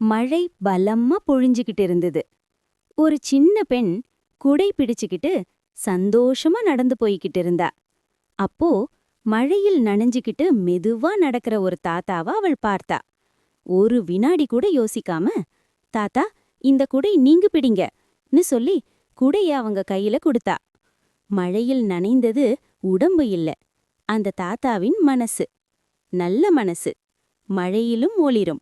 மழை பலமா பொழிஞ்சுகிட்டு இருந்தது. ஒரு சின்ன பெண் குடை பிடிச்சுக்கிட்டு சந்தோஷமா நடந்து போய்கிட்டு இருந்தா. அப்போ மழையில் நனைஞ்சுக்கிட்டு மெதுவா நடக்கிற ஒரு தாத்தாவ அவள் பார்த்தா. ஒரு வினாடி கூட யோசிக்காம, தாத்தா, இந்த குடை நீங்க பிடிங்கன்னு சொல்லி குடைய அவங்க கையில கொடுத்தா. மழையில் நனைந்தது உடம்பு இல்ல, அந்த தாத்தாவின் மனசு. நல்ல மனசு. மழையிலும் ஒளிரும்.